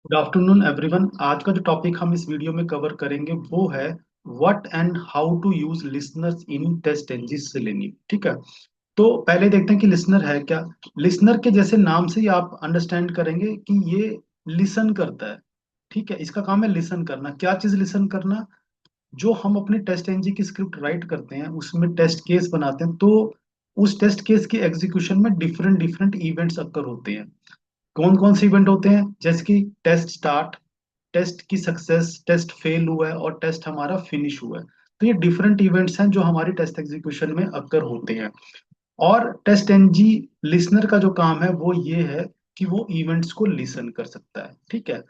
Good afternoon everyone. आज का जो टॉपिक हम इस वीडियो में कवर करेंगे वो है what and how to use listeners in TestNG Selenium. ठीक है, तो पहले देखते हैं कि लिसनर है क्या। लिसनर के जैसे नाम से ही आप अंडरस्टैंड करेंगे कि ये लिसन करता है। ठीक है, इसका काम है लिसन करना। क्या चीज लिसन करना? जो हम अपने टेस्ट एनजी की स्क्रिप्ट राइट करते हैं उसमें टेस्ट केस बनाते हैं, तो उस टेस्ट केस की एग्जीक्यूशन में डिफरेंट डिफरेंट इवेंट्स अक्कर होते हैं। कौन कौन से इवेंट होते हैं? जैसे कि टेस्ट स्टार्ट, टेस्ट की सक्सेस, टेस्ट फेल हुआ है और टेस्ट हमारा फिनिश हुआ है। तो ये डिफरेंट इवेंट्स हैं जो हमारी टेस्ट एग्जीक्यूशन में अक्कर होते हैं। और टेस्ट एनजी लिसनर का जो काम है वो ये है कि वो इवेंट्स को लिसन कर सकता है। ठीक है,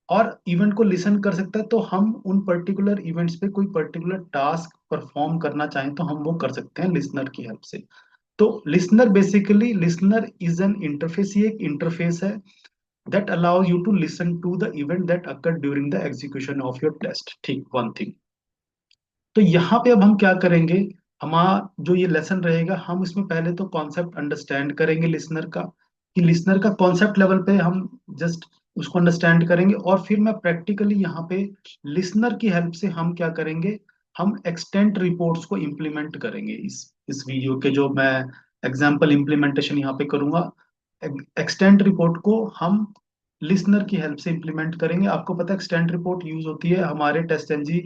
और इवेंट को लिसन कर सकता है तो हम उन पर्टिकुलर इवेंट्स पे कोई पर्टिकुलर टास्क परफॉर्म करना चाहें तो हम वो कर सकते हैं लिसनर की हेल्प से। तो listener basically, listener is an interface, ये एक इंटरफेस है that allow you to listen to the event that occurred during the execution of your test। ठीक, वन थिंग। तो यहाँ पे अब हम क्या करेंगे, हमारा जो ये लेसन रहेगा हम इसमें पहले तो कॉन्सेप्ट अंडरस्टैंड करेंगे लिसनर का, कि लिसनर का कॉन्सेप्ट लेवल पे हम जस्ट उसको अंडरस्टैंड करेंगे, और फिर मैं प्रैक्टिकली यहाँ पे लिसनर की हेल्प से हम क्या करेंगे, हम एक्सटेंट रिपोर्ट्स को इम्प्लीमेंट करेंगे। इस वीडियो के जो मैं एग्जाम्पल इम्प्लीमेंटेशन यहाँ पे करूंगा, एक्सटेंट रिपोर्ट को हम लिसनर की हेल्प से इम्प्लीमेंट करेंगे। आपको पता है एक्सटेंट रिपोर्ट यूज होती है हमारे टेस्ट एनजी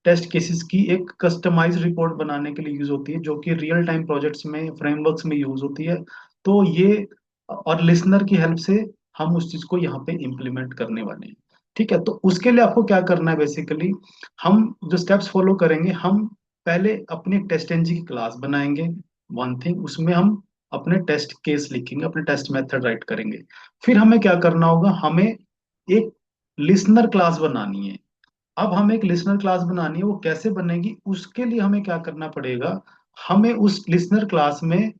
टेस्ट केसेस की एक कस्टमाइज रिपोर्ट बनाने के लिए यूज होती है, जो कि रियल टाइम प्रोजेक्ट्स में, फ्रेमवर्क्स में यूज होती है। तो ये, और लिसनर की हेल्प से हम उस चीज को यहाँ पे इम्प्लीमेंट करने वाले हैं। ठीक है, तो उसके लिए आपको क्या करना है बेसिकली, हम जो स्टेप्स फॉलो करेंगे, हम पहले अपनी टेस्ट एनजी की क्लास बनाएंगे। वन थिंग, उसमें हम अपने टेस्ट केस लिखेंगे, अपने टेस्ट मेथड राइट करेंगे। फिर हमें क्या करना होगा, हमें एक लिसनर क्लास बनानी है। अब हमें एक लिसनर क्लास बनानी है, वो कैसे बनेगी उसके लिए हमें क्या करना पड़ेगा, हमें उस लिसनर क्लास में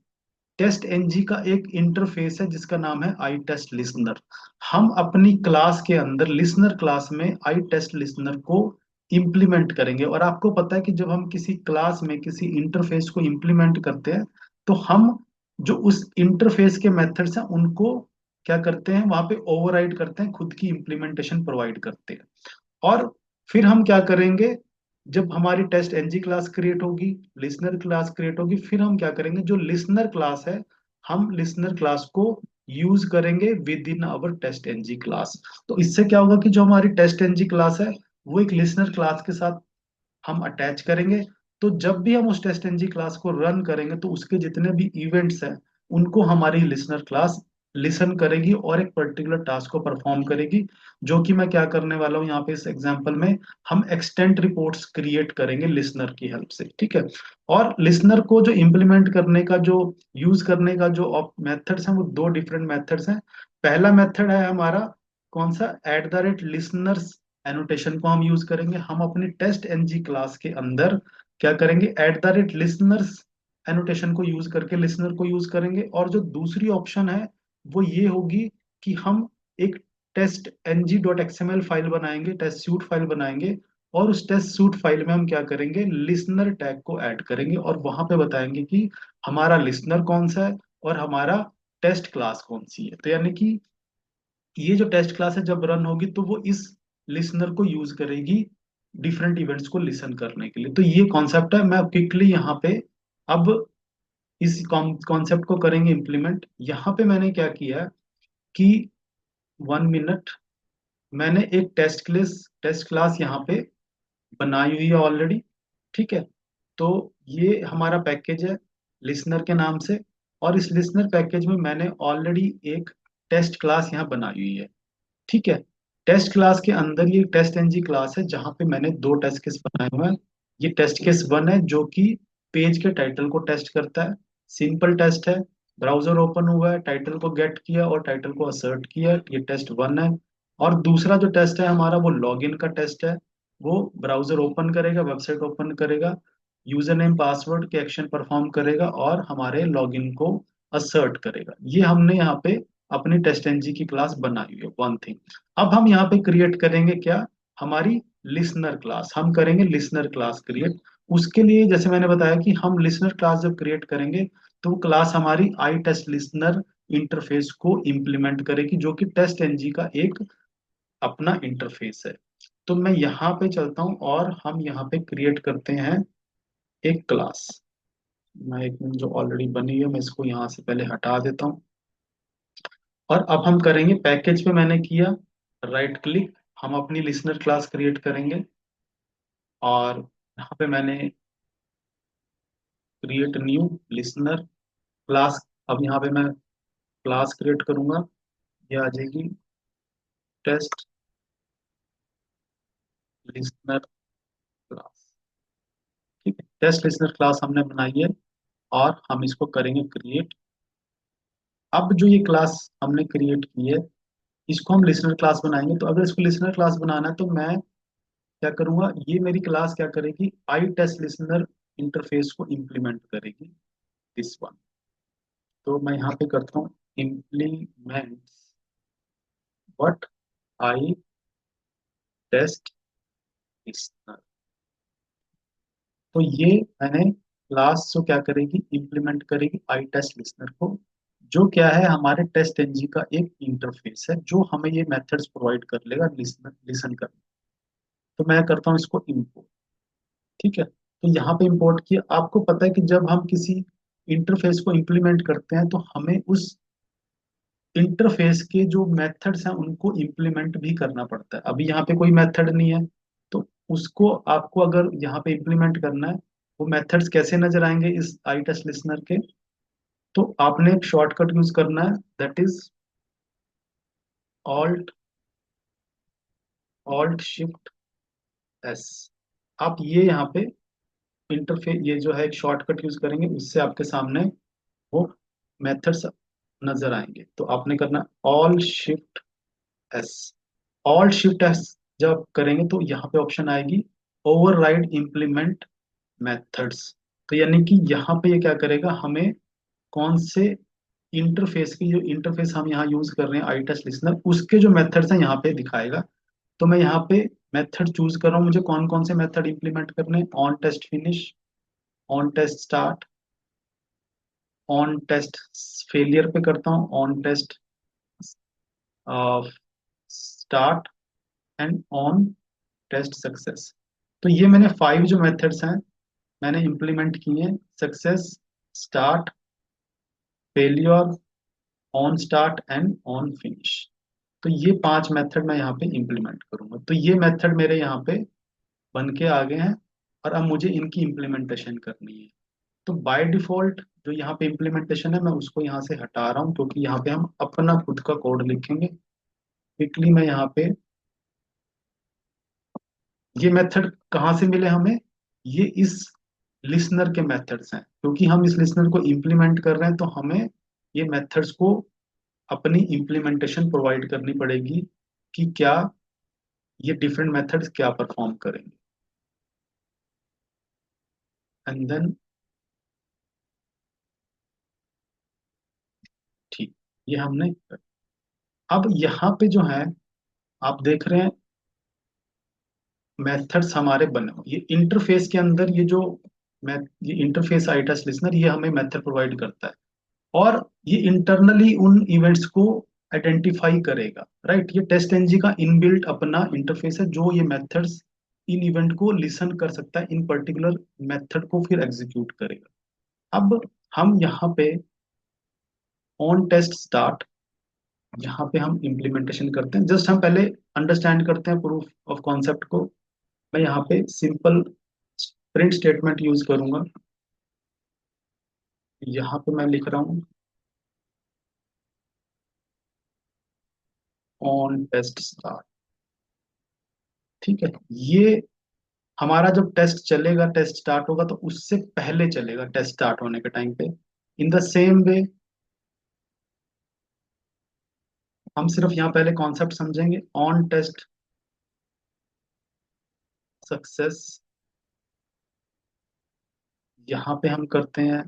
टेस्ट एनजी का एक इंटरफेस है जिसका नाम है आई टेस्ट लिसनर। हम अपनी क्लास के अंदर लिसनर क्लास में आई टेस्ट लिसनर को इम्प्लीमेंट करेंगे। और आपको पता है कि जब हम किसी क्लास में किसी इंटरफेस को इम्प्लीमेंट करते हैं तो हम जो उस इंटरफेस के मेथड्स हैं उनको क्या करते हैं, वहां पे ओवरराइड करते हैं, खुद की इम्प्लीमेंटेशन प्रोवाइड करते हैं। और फिर हम क्या करेंगे, जब हमारी टेस्ट एनजी क्लास क्रिएट होगी, लिसनर क्लास क्रिएट होगी, फिर हम क्या करेंगे, जो लिसनर क्लास है हम लिसनर क्लास को यूज करेंगे within our test NG class. तो इससे क्या होगा कि जो हमारी टेस्ट एनजी क्लास है वो एक लिसनर क्लास के साथ हम अटैच करेंगे। तो जब भी हम उस टेस्ट एनजी क्लास को रन करेंगे तो उसके जितने भी इवेंट्स हैं उनको हमारी लिसनर क्लास लिसन करेगी और एक पर्टिकुलर टास्क को परफॉर्म करेगी। जो कि मैं क्या करने वाला हूँ यहाँ पे इस एग्जांपल में, हम एक्सटेंट रिपोर्ट्स क्रिएट करेंगे लिसनर की हेल्प से। ठीक है, और लिसनर को जो इम्प्लीमेंट करने का, जो यूज करने का जो मेथड्स हैं वो दो डिफरेंट मेथड्स हैं। पहला मेथड है हमारा कौन सा, eight the rate listeners annotation को हम यूज करेंगे। हम अपनी टेस्ट एनजी क्लास के अंदर क्या करेंगे, eight the rate listeners annotation को यूज करके लिसनर को यूज करेंगे। और जो दूसरी ऑप्शन है वो ये होगी कि हम एक test NG dot XML file बनाएंगे, टेस्ट सूट फाइल बनाएंगे, और उस टेस्ट सूट फाइल में हम क्या करेंगे, लिसनर टैग को ऐड करेंगे और वहां पे बताएंगे कि हमारा लिसनर कौन सा है और हमारा टेस्ट क्लास कौन सी है। तो यानी कि ये जो टेस्ट क्लास है जब रन होगी तो वो इस लिसनर को यूज करेगी डिफरेंट इवेंट्स को लिसन करने के लिए। तो ये कॉन्सेप्ट है। मैं क्विकली यहाँ पे अब इस कॉन्सेप्ट को करेंगे इम्प्लीमेंट। यहाँ पे मैंने क्या किया है कि वन मिनट, मैंने एक टेस्ट क्लास यहाँ पे बनाई हुई है ऑलरेडी। ठीक है, तो ये हमारा पैकेज है लिसनर के नाम से, और इस लिसनर पैकेज में मैंने ऑलरेडी एक टेस्ट क्लास यहाँ बनाई हुई है। ठीक है, टेस्ट क्लास के अंदर ये टेस्ट एनजी क्लास है जहां पे मैंने दो टेस्ट केस बनाए हुए हैं। ये टेस्ट केस वन है जो कि पेज के टाइटल को टेस्ट करता है, सिंपल टेस्ट है। ब्राउजर ओपन हुआ है, टाइटल को गेट किया और टाइटल को असर्ट किया, ये टेस्ट वन है। और दूसरा जो टेस्ट है हमारा वो लॉगिन का टेस्ट है। वो ब्राउजर ओपन करेगा, वेबसाइट ओपन करेगा, यूजर नेम पासवर्ड के एक्शन परफॉर्म करेगा और हमारे लॉगिन को असर्ट करेगा। ये हमने यहाँ पे अपनी टेस्ट एनजी की क्लास बनाई हुई है, वन थिंग। अब हम यहाँ पे क्रिएट करेंगे क्या, हमारी लिसनर क्लास, हम करेंगे लिसनर क्लास क्रिएट। उसके लिए जैसे मैंने बताया कि हम लिसनर क्लास जब क्रिएट करेंगे तो वो क्लास हमारी आई टेस्ट लिसनर इंटरफेस को इम्प्लीमेंट करेगी, जो कि टेस्ट एनजी का एक अपना इंटरफेस है। तो मैं यहाँ पे चलता हूँ और हम यहाँ पे क्रिएट करते हैं एक क्लास। मैं एक जो ऑलरेडी बनी है मैं इसको यहाँ से पहले हटा देता हूँ। और अब हम करेंगे, पैकेज पे मैंने किया राइट क्लिक, हम अपनी लिसनर क्लास क्रिएट करेंगे। और यहाँ पे मैंने क्रिएट न्यू लिसनर क्लास, अब यहाँ पे मैं क्लास क्रिएट करूंगा, ये आ जाएगी टेस्ट लिसनर क्लास। ठीक है, टेस्ट लिसनर क्लास हमने बनाई है और हम इसको करेंगे क्रिएट। अब जो ये क्लास हमने क्रिएट की है इसको हम लिसनर क्लास बनाएंगे। तो अगर इसको लिसनर क्लास बनाना है तो मैं क्या करूंगा, ये मेरी क्लास क्या करेगी, आई टेस्ट लिसनर इंटरफेस को इम्प्लीमेंट करेगी, दिस वन। तो मैं यहाँ पे करता हूँ implement what I test listener. तो ये मैंने क्लास जो क्या करेगी, इम्प्लीमेंट करेगी आई टेस्ट लिसनर को, जो क्या है हमारे टेस्ट एनजी का एक इंटरफेस है जो हमें ये मेथड्स प्रोवाइड कर लेगा लिसनर लिसन करने। तो मैं करता हूँ इसको इम्पोर्ट। ठीक है, तो यहाँ पे इंपोर्ट किया। आपको पता है कि जब हम किसी इंटरफेस को इंप्लीमेंट करते हैं तो हमें उस इंटरफेस के जो मेथड्स हैं उनको इंप्लीमेंट भी करना पड़ता है। अभी यहाँ पे कोई मेथड नहीं है, तो उसको आपको अगर यहाँ पे इंप्लीमेंट करना है, वो मेथड्स कैसे नजर आएंगे इस आई टेस्ट लिसनर के। तो आपने एक शॉर्टकट यूज करना है, that is alt alt shift S. आप ये यहाँ पे इंटरफेस, ये जो है एक शॉर्टकट यूज करेंगे, उससे आपके सामने वो मेथड्स नजर आएंगे। तो आपने करना all shift S. All shift S जब करेंगे तो यहाँ पे ऑप्शन आएगी ओवरराइड इम्प्लीमेंट मेथड्स। तो यानी कि यहाँ पे ये क्या करेगा, हमें कौन से इंटरफेस की, जो इंटरफेस हम यहाँ यूज कर रहे हैं आई टेस्ट लिसनर, उसके जो मेथड्स हैं यहाँ पे दिखाएगा। तो मैं यहाँ पे मेथड चूज कर रहा हूँ, मुझे कौन कौन से मेथड इंप्लीमेंट करने हैं, on test finish, on test start, on test failure पे करता हूँ, on test start and on test success. तो ये मैंने 5 जो मेथड्स हैं मैंने इंप्लीमेंट किए हैं, success, start, failure, on start and on finish. तो ये 5 मेथड मैं यहाँ पे इंप्लीमेंट करूंगा। तो ये मेथड मेरे यहाँ पे बन के आ गए हैं और अब मुझे इनकी इम्प्लीमेंटेशन करनी है। तो बाय डिफॉल्ट जो यहाँ पे इम्प्लीमेंटेशन है मैं उसको यहाँ से हटा रहा हूँ, क्योंकि यहाँ पे हम अपना खुद का कोड लिखेंगे। क्विकली मैं यहाँ पे, ये मेथड कहाँ से मिले हमें, ये इस लिसनर के मेथड्स हैं, क्योंकि हम इस लिसनर को इम्प्लीमेंट कर रहे हैं तो हमें ये मेथड्स को अपनी इम्प्लीमेंटेशन प्रोवाइड करनी पड़ेगी कि क्या ये डिफरेंट मेथड्स क्या परफॉर्म करेंगे। एंड देन ठीक, ये हमने अब यहाँ पे जो है आप देख रहे हैं मेथड्स हमारे बने हुए, ये इंटरफेस के अंदर ये जो ये इंटरफेस आईटेस्ट लिसनर ये हमें मेथड प्रोवाइड करता है और ये इंटरनली उन इवेंट्स को आइडेंटिफाई करेगा। राइट, ये टेस्ट एनजी का इनबिल्ट अपना इंटरफेस है जो ये मेथड्स इन इवेंट को लिसन कर सकता है, इन पर्टिकुलर मेथड को फिर एग्जीक्यूट करेगा। अब हम यहाँ पे ऑन टेस्ट स्टार्ट, यहाँ पे हम इम्प्लीमेंटेशन करते हैं। जस्ट हम पहले अंडरस्टैंड करते हैं प्रूफ ऑफ कॉन्सेप्ट को। मैं यहाँ पे सिंपल प्रिंट स्टेटमेंट यूज करूंगा। यहाँ पे मैं लिख रहा हूँ ऑन टेस्ट स्टार्ट। ठीक है, ये हमारा जब टेस्ट चलेगा, टेस्ट स्टार्ट होगा तो उससे पहले चलेगा, टेस्ट स्टार्ट होने के टाइम पे। इन द सेम वे हम सिर्फ यहाँ पहले कॉन्सेप्ट समझेंगे, ऑन टेस्ट सक्सेस, यहाँ पे हम करते हैं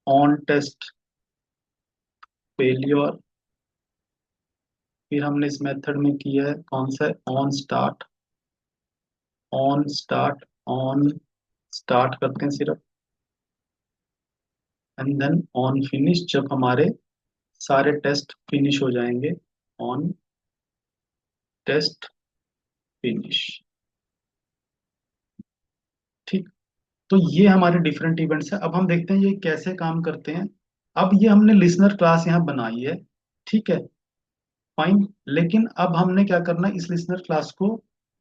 ऑन टेस्ट फेलियर। फिर हमने इस मेथड में किया है कौन सा, on start, on start, on start करते हैं सिर्फ, एंड देन ऑन फिनिश, जब हमारे सारे टेस्ट फिनिश हो जाएंगे, ऑन टेस्ट फिनिश। ठीक। तो ये हमारे डिफरेंट इवेंट्स है। अब हम देखते हैं ये कैसे काम करते हैं। अब ये हमने लिसनर क्लास यहाँ बनाई है, ठीक है, फाइन। लेकिन अब हमने क्या करना है, इस लिसनर क्लास को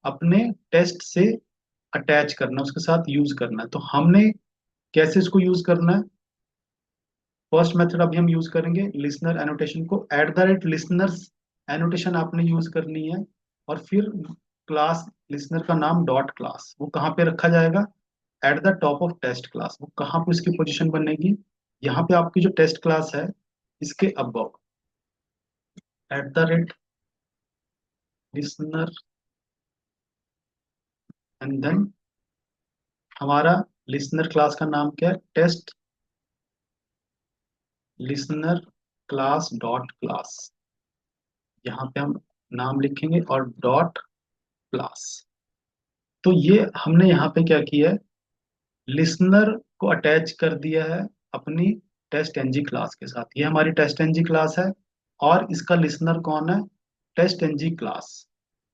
अपने टेस्ट से अटैच करना, उसके साथ यूज करना है। तो हमने कैसे इसको यूज करना है? फर्स्ट मेथड अभी हम यूज करेंगे लिसनर एनोटेशन को, eight the rate listeners annotation आपने यूज करनी है। और फिर क्लास लिसनर का नाम डॉट क्लास, वो कहाँ पे रखा जाएगा? At the top of test class. वो कहाँ पे उसकी पोजीशन बनेगी? यहाँ पे आपकी जो टेस्ट क्लास है इसके above, at the rate listener, and then हमारा लिसनर क्लास का नाम क्या है? Test listener class dot class. यहाँ पे हम नाम लिखेंगे और डॉट क्लास। तो ये हमने यहाँ पे क्या किया है, लिसनर को अटैच कर दिया है अपनी टेस्ट एनजी क्लास के साथ। ये हमारी टेस्ट एनजी क्लास है और इसका लिसनर कौन है? टेस्ट एनजी क्लास,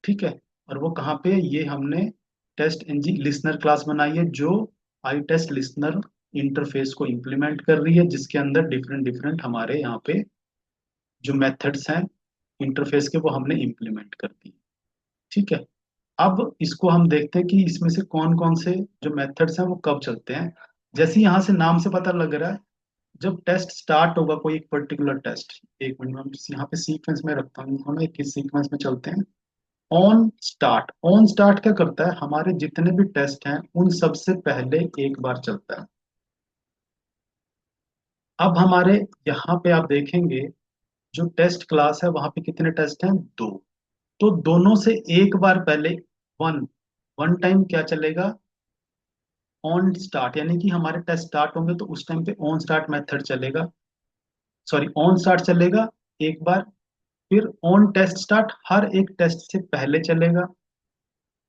ठीक है। और वो कहाँ पे है? ये हमने टेस्ट एनजी लिसनर क्लास बनाई है जो आई टेस्ट लिसनर इंटरफेस को इम्प्लीमेंट कर रही है, जिसके अंदर डिफरेंट डिफरेंट हमारे यहाँ पे जो मेथड्स हैं इंटरफेस के वो हमने इम्प्लीमेंट कर दी, ठीक है। अब इसको हम देखते हैं कि इसमें से कौन कौन से जो मेथड्स हैं वो कब चलते हैं। जैसे यहाँ से नाम से पता लग रहा है, जब टेस्ट स्टार्ट होगा कोई एक पर्टिकुलर टेस्ट, एक मिनट में हम यहाँ पे सीक्वेंस में रखता हूँ, हम एक ही सीक्वेंस में चलते हैं। ऑन स्टार्ट, ऑन स्टार्ट क्या करता है? हमारे जितने भी टेस्ट हैं उन सबसे पहले एक बार चलता है। अब हमारे यहाँ पे आप देखेंगे जो टेस्ट क्लास है वहां पे कितने टेस्ट हैं? दो। तो दोनों से एक बार पहले वन वन टाइम क्या चलेगा? ऑन स्टार्ट, यानी कि हमारे टेस्ट स्टार्ट होंगे तो उस टाइम पे ऑन स्टार्ट मेथड चलेगा, सॉरी ऑन स्टार्ट चलेगा एक बार। फिर ऑन टेस्ट स्टार्ट हर एक टेस्ट से पहले चलेगा।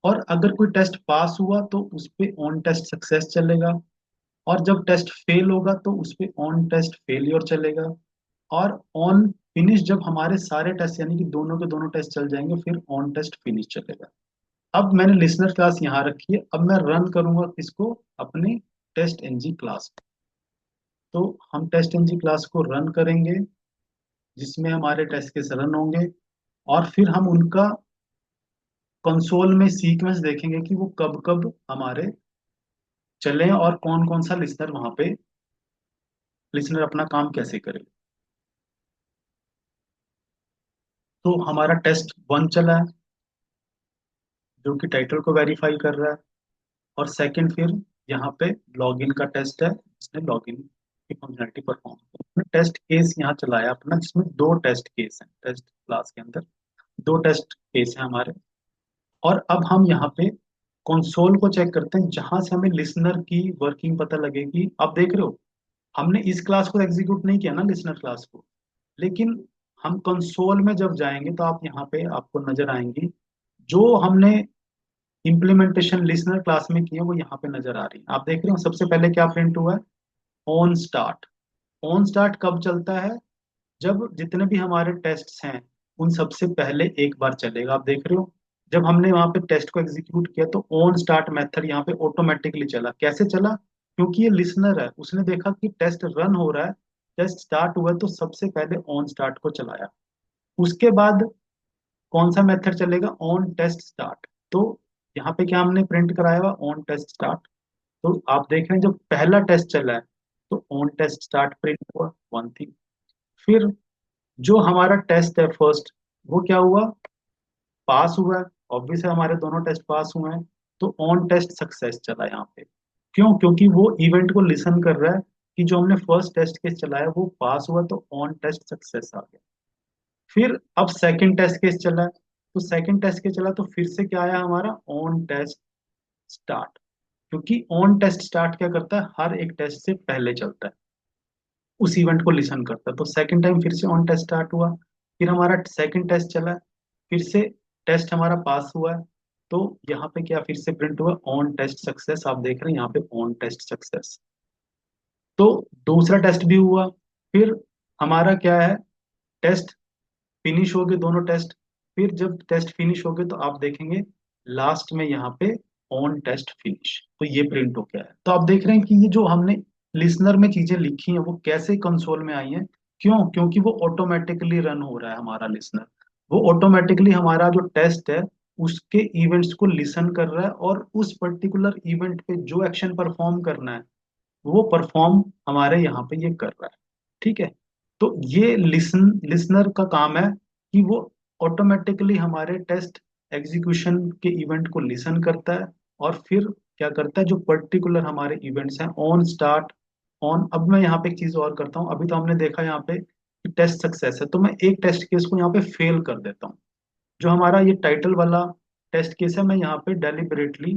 और अगर कोई टेस्ट पास हुआ तो उस पे ऑन टेस्ट सक्सेस चलेगा। और जब टेस्ट फेल होगा तो उस पे ऑन टेस्ट फेलियर चलेगा। और ऑन फिनिश, जब हमारे सारे टेस्ट यानी कि दोनों के दोनों टेस्ट चल जाएंगे, फिर ऑन टेस्ट फिनिश चलेगा। अब मैंने लिसनर क्लास यहाँ रखी है, अब मैं रन करूंगा किसको? अपने टेस्ट एनजी क्लास। तो हम टेस्ट एनजी क्लास को रन करेंगे, जिसमें हमारे टेस्ट केस रन होंगे। और फिर हम उनका कंसोल में सीक्वेंस देखेंगे कि वो कब कब हमारे चले और कौन कौन सा लिसनर वहां पे, लिसनर अपना काम कैसे करे। तो हमारा टेस्ट वन चला है जो कि टाइटल को वेरीफाई कर रहा है। और सेकंड फिर यहाँ पे लॉगिन का टेस्ट है, इसने लॉगिन की फंक्शनलिटी परफॉर्म की। टेस्ट केस यहाँ चलाया अपना, जिसमें दो टेस्ट केस हैं टेस्ट क्लास के अंदर, दो टेस्ट केस हैं हमारे। और अब हम यहाँ पे कंसोल को चेक करते हैं, जहां से हमें लिसनर की वर्किंग पता लगेगी। आप देख रहे हो हमने इस क्लास को एग्जीक्यूट नहीं किया ना, लिसनर क्लास को। लेकिन हम कंसोल में जब जाएंगे तो आप यहाँ पे आपको नजर आएंगी जो हमने इम्प्लीमेंटेशन लिसनर क्लास में की है, वो यहाँ पे नजर आ रही है। आप देख रहे हो सबसे पहले क्या प्रिंट हुआ है? On start. ऑन स्टार्ट कब चलता है? जब जितने भी हमारे टेस्ट्स हैं उन सबसे पहले एक बार चलेगा। आप देख रहे हो जब हमने वहां पे टेस्ट को एग्जीक्यूट किया तो ऑन स्टार्ट मेथड यहाँ पे ऑटोमेटिकली चला। कैसे चला? क्योंकि ये लिसनर है, उसने देखा कि टेस्ट रन हो रहा है, टेस्ट स्टार्ट हुआ है, तो सबसे पहले ऑन स्टार्ट को चलाया। उसके बाद कौन सा मेथड चलेगा? On test start. तो यहाँ पे क्या हमने प्रिंट कराया हुआ? On test start. तो आप देख रहे हैं जब पहला टेस्ट चला है तो ऑन टेस्ट स्टार्ट प्रिंट हुआ, वन थिंग। फिर जो हमारा टेस्ट है फर्स्ट, वो क्या हुआ? पास हुआ है। ऑब्वियस है हमारे दोनों टेस्ट पास हुए हैं। तो ऑन टेस्ट सक्सेस चला यहाँ पे। क्यों? क्योंकि वो इवेंट को लिसन कर रहा है कि जो हमने फर्स्ट टेस्ट केस चलाया वो पास हुआ, तो ऑन टेस्ट सक्सेस आ गया। फिर अब सेकंड टेस्ट केस चला है, तो सेकंड टेस्ट केस चला तो फिर से क्या आया हमारा? On test start. क्योंकि ऑन टेस्ट स्टार्ट क्या करता है? हर एक टेस्ट से पहले चलता है, उस इवेंट को लिसन करता है। तो सेकंड टाइम फिर से ऑन टेस्ट स्टार्ट हुआ, फिर हमारा सेकंड टेस्ट चला, फिर से टेस्ट हमारा पास हुआ है। तो यहाँ पे क्या फिर से प्रिंट हुआ? On test success. आप देख रहे हैं यहाँ पे ऑन टेस्ट सक्सेस। तो दूसरा टेस्ट भी हुआ। फिर हमारा क्या है? टेस्ट फिनिश हो गए दोनों टेस्ट। फिर जब टेस्ट फिनिश हो गए तो आप देखेंगे लास्ट में यहाँ पे ऑन टेस्ट फिनिश, तो ये प्रिंट हो गया है। तो आप देख रहे हैं कि ये जो हमने लिसनर में चीजें लिखी हैं वो कैसे कंसोल में आई हैं। क्यों? क्योंकि वो ऑटोमेटिकली रन हो रहा है हमारा लिसनर। वो ऑटोमेटिकली हमारा जो टेस्ट है उसके इवेंट्स को लिसन कर रहा है, और उस पर्टिकुलर इवेंट पे जो एक्शन परफॉर्म करना है वो परफॉर्म हमारे यहाँ पे ये कर रहा है। ठीक है। तो ये लिसनर का काम है कि वो ऑटोमेटिकली हमारे टेस्ट एग्जीक्यूशन के इवेंट को लिसन करता है, और फिर क्या करता है, जो पर्टिकुलर हमारे इवेंट्स हैं ऑन स्टार्ट ऑन। अब मैं यहाँ पे एक चीज और करता हूँ। अभी तो हमने देखा यहाँ पे कि टेस्ट सक्सेस है, तो मैं एक टेस्ट केस को यहाँ पे फेल कर देता हूँ। जो हमारा ये टाइटल वाला टेस्ट केस है, मैं यहाँ पे डेलिबरेटली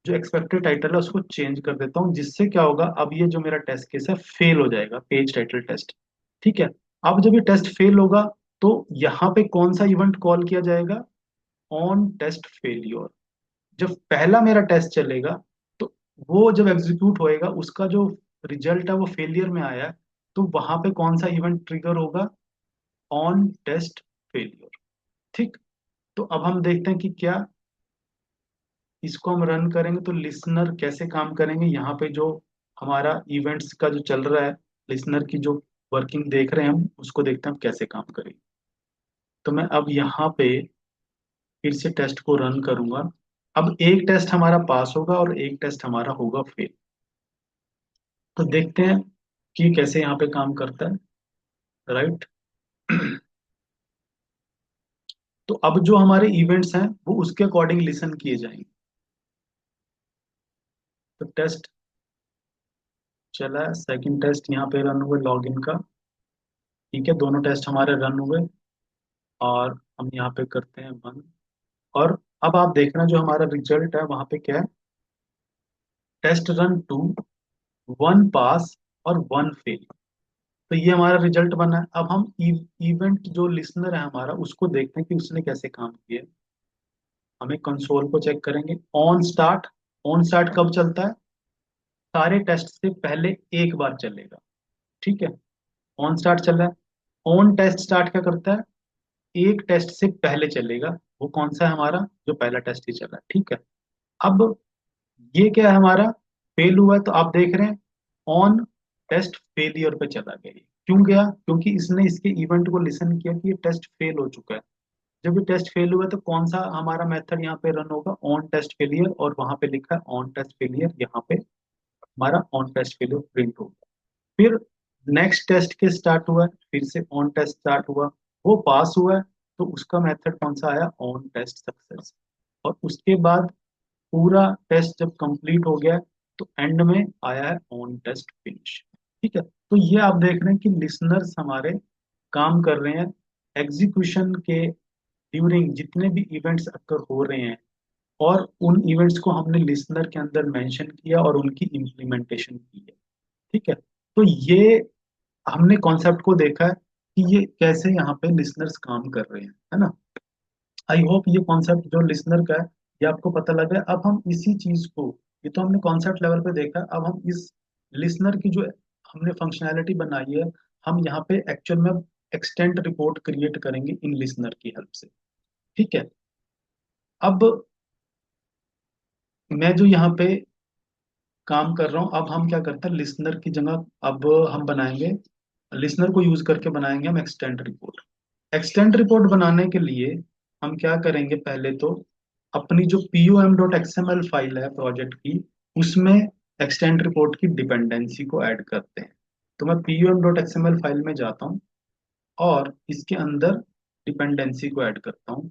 जो एक्सपेक्टेड टाइटल है उसको चेंज कर देता हूँ, जिससे क्या होगा, अब ये जो मेरा टेस्ट केस है फेल हो जाएगा, पेज टाइटल टेस्ट। ठीक है। अब जब ये टेस्ट फेल होगा तो यहाँ पे कौन सा इवेंट कॉल किया जाएगा? On test failure. जब पहला मेरा टेस्ट चलेगा तो वो जब एग्जीक्यूट होएगा उसका जो रिजल्ट है वो फेलियर में आया है, तो वहां पे कौन सा इवेंट ट्रिगर होगा? On test failure. ठीक। तो अब हम देखते हैं कि क्या इसको हम रन करेंगे तो लिसनर कैसे काम करेंगे। यहाँ पे जो हमारा इवेंट्स का जो चल रहा है, लिसनर की जो वर्किंग देख रहे हैं हम उसको देखते हैं हम कैसे काम करेंगे। तो मैं अब यहाँ पे फिर से टेस्ट को रन करूंगा। अब एक टेस्ट हमारा पास होगा और एक टेस्ट हमारा होगा फेल। तो देखते हैं कि कैसे यहाँ पे काम करता है। राइट। तो अब जो हमारे इवेंट्स हैं वो उसके अकॉर्डिंग लिसन किए जाएंगे। तो टेस्ट चला, सेकंड टेस्ट यहाँ पे रन हुए लॉगिन का। ठीक है, दोनों टेस्ट हमारे रन हुए, और हम यहाँ पे करते हैं वन। और अब आप देखना जो हमारा रिजल्ट है वहां पे क्या है, test run two, one pass और वन फेल। तो ये हमारा रिजल्ट बना है। अब हम इवेंट जो लिसनर है हमारा उसको देखते हैं कि उसने कैसे काम किया है। हमें कंसोल को चेक करेंगे। ऑन स्टार्ट, ऑन स्टार्ट कब चलता है? सारे टेस्ट से पहले एक बार चलेगा। ठीक है। ऑन स्टार्ट चल रहा है। ऑन टेस्ट स्टार्ट क्या करता है? एक टेस्ट से पहले चलेगा। वो कौन सा है हमारा? जो पहला टेस्ट ही चला है। ठीक है। अब ये क्या है हमारा? फेल हुआ है, तो आप देख रहे हैं ऑन टेस्ट फेलियर पे चला गया ये। क्यों गया? क्योंकि इसने इसके इवेंट को लिसन किया कि ये टेस्ट फेल हो चुका है। जब ये टेस्ट फेल हुआ है, तो कौन सा हमारा मेथड यहाँ पे रन होगा? ऑन टेस्ट फेलियर, और वहां पे लिखा है ऑन टेस्ट फेलियर, यहाँ पे हमारा ऑन टेस्ट फेलियर प्रिंट होगा। फिर नेक्स्ट टेस्ट के स्टार्ट हुआ है, फिर से ऑन टेस्ट स्टार्ट हुआ, वो पास हुआ है, तो उसका मेथड कौन सा आया? On test success. और उसके बाद पूरा टेस्ट जब कंप्लीट हो गया तो एंड में आया है ऑन टेस्ट फिनिश। ठीक है। तो ये आप देख रहे हैं कि लिसनर्स हमारे काम कर रहे हैं एग्जीक्यूशन के ड्यूरिंग जितने भी इवेंट्स अक्कर हो रहे हैं, और उन इवेंट्स को हमने लिसनर के अंदर मेंशन किया और उनकी इम्प्लीमेंटेशन की है। ठीक है। तो ये हमने कॉन्सेप्ट को देखा है कि ये कैसे यहाँ पे लिसनर्स काम कर रहे हैं, है ना। आई होप ये कॉन्सेप्ट जो लिसनर का है ये आपको पता लगा है। अब हम इसी चीज को, ये तो हमने कॉन्सेप्ट लेवल पे देखा, अब हम इस लिसनर की जो हमने फंक्शनैलिटी बनाई है, हम यहाँ पे एक्चुअल में एक्सटेंट रिपोर्ट क्रिएट करेंगे इन लिसनर की हेल्प से। ठीक है। अब मैं जो यहाँ पे काम कर रहा हूँ, अब हम क्या करते हैं लिसनर की जगह, अब हम बनाएंगे, लिसनर को यूज करके बनाएंगे हम एक्सटेंट रिपोर्ट। एक्सटेंट रिपोर्ट बनाने के लिए हम क्या करेंगे, पहले तो अपनी जो pom.xml फाइल है प्रोजेक्ट की, उसमें एक्सटेंट रिपोर्ट की डिपेंडेंसी को ऐड करते हैं। तो मैं pom.xml फाइल में जाता हूँ और इसके अंदर डिपेंडेंसी को ऐड करता हूँ।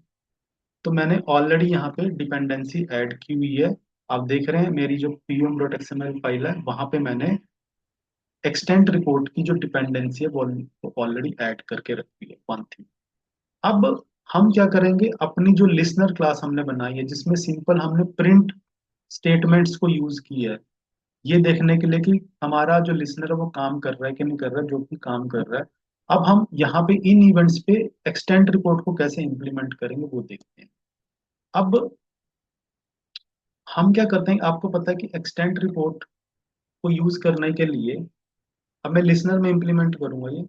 तो मैंने ऑलरेडी यहाँ पे डिपेंडेंसी ऐड की हुई है। आप देख रहे हैं मेरी जो pom.xml फाइल है वहां पे मैंने एक्सटेंट रिपोर्ट की जो डिपेंडेंसी है वो ऑलरेडी ऐड करके रखी है, वन थी। अब हम क्या करेंगे, अपनी जो लिसनर क्लास हमने बनाई है जिसमें सिंपल हमने प्रिंट स्टेटमेंट्स को यूज किया है, ये देखने के लिए कि हमारा जो लिसनर है वो काम कर रहा है कि नहीं कर रहा है, जो भी काम कर रहा है। अब हम यहाँ पे इन इवेंट्स पे एक्सटेंट रिपोर्ट को कैसे इंप्लीमेंट करेंगे वो देखते हैं। अब हम क्या करते हैं, आपको पता है कि एक्सटेंट रिपोर्ट को यूज करने के लिए अब मैं लिसनर में इंप्लीमेंट करूंगा ये,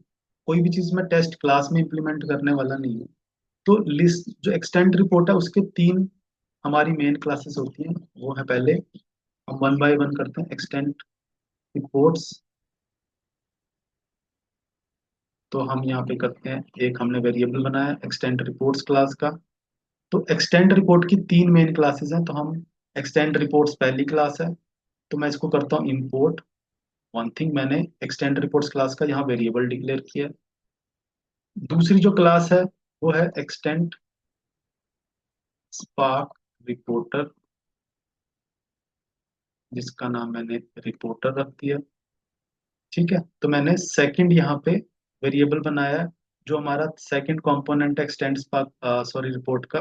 कोई भी चीज मैं टेस्ट क्लास में इंप्लीमेंट करने वाला नहीं हूँ। तो लिस्ट जो एक्सटेंड रिपोर्ट है उसके तीन हमारी मेन क्लासेस होती हैं। वो है, पहले हम वन बाय वन करते हैं। एक्सटेंड रिपोर्ट्स, तो हम यहाँ पे करते हैं, एक हमने वेरिएबल बनाया एक्सटेंड रिपोर्ट्स क्लास का। तो एक्सटेंड रिपोर्ट की तीन मेन क्लासेस हैं, तो हम एक्सटेंड रिपोर्ट्स पहली क्लास है, तो मैं इसको करता हूँ इंपोर्ट। वन थिंग, मैंने एक्सटेंड रिपोर्ट्स क्लास का यहाँ वेरिएबल डिक्लेयर किया है। दूसरी जो क्लास है वो है एक्सटेंड स्पार्क रिपोर्टर, जिसका नाम मैंने रिपोर्टर रख दिया। ठीक है, तो मैंने सेकंड यहाँ पे वेरिएबल बनाया है। जो हमारा सेकंड कंपोनेंट है एक्सटेंड स्पार्क, सॉरी, रिपोर्ट का,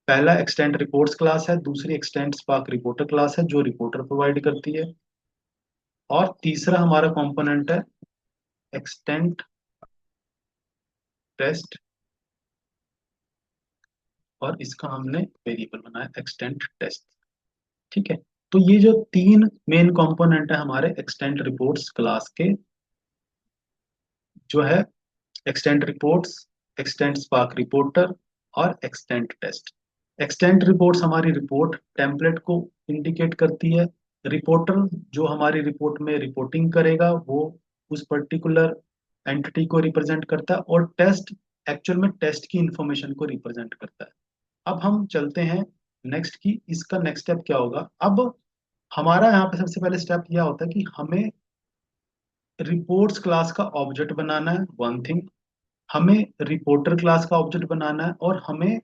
पहला एक्सटेंड रिपोर्ट्स क्लास है, दूसरी एक्सटेंड स्पार्क रिपोर्टर क्लास है जो रिपोर्टर प्रोवाइड करती है, और तीसरा हमारा कंपोनेंट है एक्सटेंड टेस्ट, और इसका हमने वेरिएबल बनाया एक्सटेंड टेस्ट। ठीक है, तो ये जो तीन मेन कंपोनेंट है हमारे एक्सटेंड रिपोर्ट्स क्लास के, जो है extend reports, extend spark reporter और एक्सटेंड टेस्ट। एक्सटेंड रिपोर्ट्स हमारी रिपोर्ट टेम्पलेट को इंडिकेट करती है। रिपोर्टर जो हमारी रिपोर्ट में रिपोर्टिंग करेगा वो उस पर्टिकुलर एंटिटी को रिप्रेजेंट करता है, और टेस्ट एक्चुअल में टेस्ट की इंफॉर्मेशन को रिप्रेजेंट करता है। अब हम चलते हैं नेक्स्ट की, इसका नेक्स्ट स्टेप क्या होगा। अब हमारा यहाँ पे सबसे पहले स्टेप यह होता है कि हमें रिपोर्ट्स क्लास का ऑब्जेक्ट बनाना है, वन थिंग। हमें रिपोर्टर क्लास का ऑब्जेक्ट बनाना है, और हमें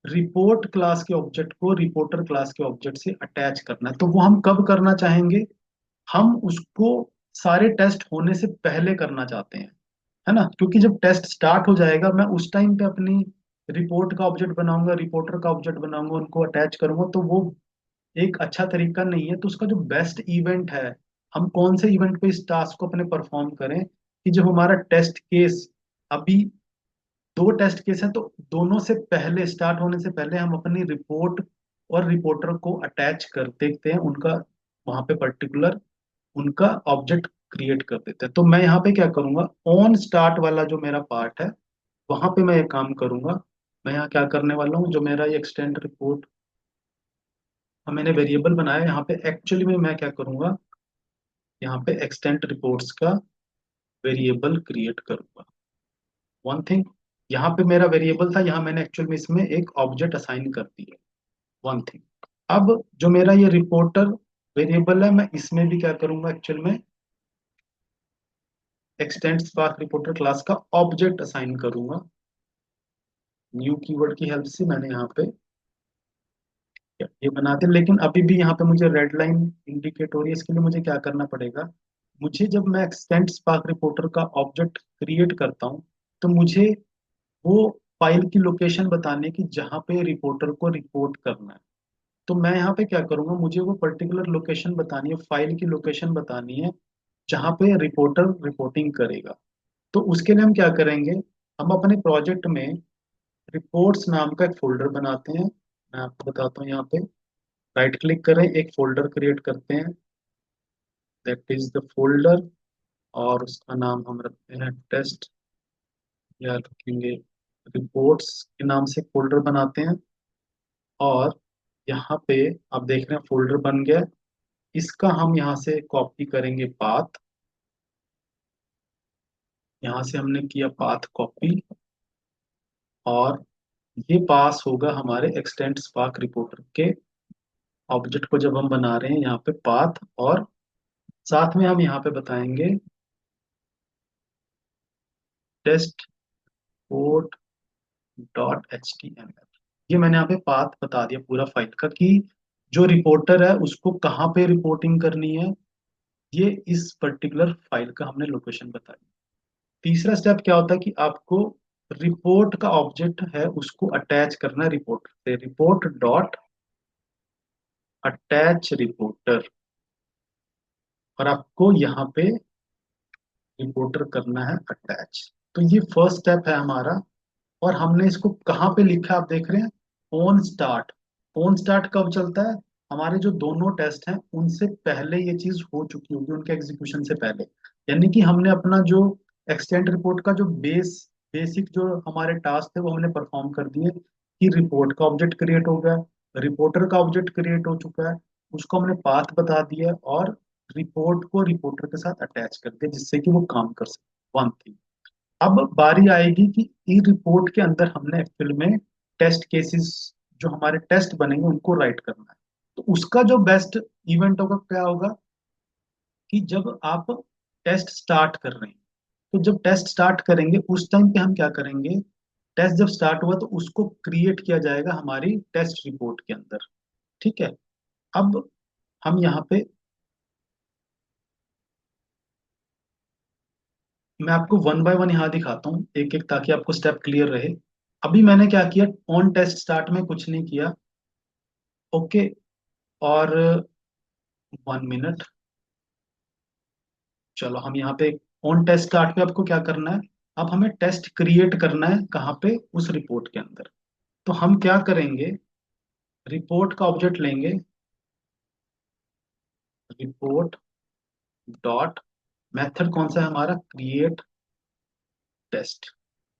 रिपोर्ट क्लास के ऑब्जेक्ट को रिपोर्टर क्लास के ऑब्जेक्ट से अटैच करना है। तो वो हम कब करना चाहेंगे, हम उसको सारे टेस्ट होने से पहले करना चाहते हैं, है ना। क्योंकि जब टेस्ट स्टार्ट हो जाएगा, मैं उस टाइम पे अपनी रिपोर्ट का ऑब्जेक्ट बनाऊंगा, रिपोर्टर का ऑब्जेक्ट बनाऊंगा, उनको अटैच करूंगा, तो वो एक अच्छा तरीका नहीं है। तो उसका जो बेस्ट इवेंट है, हम कौन से इवेंट पे इस टास्क को अपने परफॉर्म करें, कि जब हमारा टेस्ट केस, अभी दो टेस्ट केस हैं, तो दोनों से पहले, स्टार्ट होने से पहले हम अपनी रिपोर्ट और रिपोर्टर को अटैच कर देते हैं, उनका वहां पे पर्टिकुलर उनका ऑब्जेक्ट क्रिएट कर देते हैं। तो मैं यहाँ पे क्या करूंगा, ऑन स्टार्ट वाला जो मेरा पार्ट है वहां पे मैं ये काम करूंगा। मैं यहाँ क्या करने वाला हूँ, जो मेरा ये एक्सटेंड रिपोर्ट मैंने वेरिएबल बनाया है, यहाँ पे एक्चुअली में मैं क्या करूंगा, यहाँ पे एक्सटेंड रिपोर्ट्स का वेरिएबल क्रिएट करूंगा। वन थिंग, यहाँ पे मेरा वेरिएबल था, यहाँ मैंने एक्चुअल में इसमें एक ऑब्जेक्ट असाइन कर दिया। वन थिंग, अब जो मेरा ये रिपोर्टर वेरिएबल है, मैं इसमें भी क्या करूंगा, एक्चुअल में एक्सटेंड स्पार्क रिपोर्टर क्लास का ऑब्जेक्ट असाइन करूंगा। न्यू कीवर्ड की हेल्प से मैंने यहाँ पे ये बना दिया, लेकिन अभी भी यहाँ पे मुझे रेड लाइन इंडिकेट हो रही है। इसके लिए मुझे क्या करना पड़ेगा, मुझे जब मैं एक्सटेंड स्पार्क रिपोर्टर का ऑब्जेक्ट क्रिएट करता हूँ, तो मुझे वो फाइल की लोकेशन बताने की जहाँ पे रिपोर्टर को रिपोर्ट करना है। तो मैं यहाँ पे क्या करूंगा, मुझे वो पर्टिकुलर लोकेशन बतानी है, फाइल की लोकेशन बतानी है जहाँ पे रिपोर्टर रिपोर्टिंग करेगा। तो उसके लिए हम क्या करेंगे, हम अपने प्रोजेक्ट में रिपोर्ट्स नाम का एक फोल्डर बनाते हैं। मैं आपको बताता हूँ, यहाँ पे राइट क्लिक करें, एक फोल्डर क्रिएट करते हैं, दैट इज द फोल्डर, और उसका नाम हम रखते हैं टेस्ट, या रखेंगे रिपोर्ट्स के नाम से फोल्डर बनाते हैं। और यहाँ पे आप देख रहे हैं फोल्डर बन गया। इसका हम यहाँ से कॉपी करेंगे पाथ, यहाँ से हमने किया पाथ कॉपी, और ये पास होगा हमारे एक्सटेंड स्पार्क रिपोर्टर के ऑब्जेक्ट को जब हम बना रहे हैं, यहाँ पे पाथ, और साथ में हम यहाँ पे बताएंगे test code dot H T M L. ये मैंने यहाँ पे पाथ बता दिया पूरा फाइल का, कि जो रिपोर्टर है उसको कहाँ पे रिपोर्टिंग करनी है, ये इस पर्टिकुलर फाइल का हमने लोकेशन बताई। तीसरा स्टेप क्या होता है कि आपको रिपोर्ट का ऑब्जेक्ट है उसको अटैच करना है रिपोर्ट से, रिपोर्ट डॉट अटैच रिपोर्टर, और आपको यहाँ पे रिपोर्टर करना है अटैच। तो ये फर्स्ट स्टेप है हमारा। और हमने इसको कहाँ पे लिखा है, आप देख रहे हैं, ऑन स्टार्ट। ऑन स्टार्ट कब चलता है, हमारे जो दोनों टेस्ट हैं उनसे पहले ये चीज हो चुकी होगी, उनके एग्जीक्यूशन से पहले। यानी कि हमने अपना जो एक्सटेंड रिपोर्ट का जो बेस बेसिक जो हमारे टास्क थे वो हमने परफॉर्म कर दिए, कि रिपोर्ट का ऑब्जेक्ट क्रिएट हो गया, रिपोर्टर का ऑब्जेक्ट क्रिएट हो चुका है, उसको हमने पाथ बता दिया, और रिपोर्ट को रिपोर्टर के साथ अटैच कर दिया जिससे कि वो काम कर सके, वन थिंग। अब बारी आएगी कि ई रिपोर्ट के अंदर हमने एक्चुअल में टेस्ट केसेस, जो हमारे टेस्ट बनेंगे उनको राइट करना है। तो उसका जो बेस्ट इवेंट होगा क्या होगा, कि जब आप टेस्ट स्टार्ट कर रहे हैं, तो जब टेस्ट स्टार्ट करेंगे उस टाइम पे हम क्या करेंगे, टेस्ट जब स्टार्ट हुआ तो उसको क्रिएट किया जाएगा हमारी टेस्ट रिपोर्ट के अंदर। ठीक है। अब हम यहाँ पे, मैं आपको वन बाय वन यहाँ दिखाता हूँ एक एक, ताकि आपको स्टेप क्लियर रहे। अभी मैंने क्या किया, ऑन टेस्ट स्टार्ट में कुछ नहीं किया। ओके। और 1 मिनट, चलो हम यहाँ पे ऑन टेस्ट स्टार्ट पे आपको क्या करना है, अब हमें टेस्ट क्रिएट करना है कहाँ पे, उस रिपोर्ट के अंदर। तो हम क्या करेंगे, रिपोर्ट का ऑब्जेक्ट लेंगे, रिपोर्ट डॉट, मेथड कौन सा है हमारा, क्रिएट टेस्ट।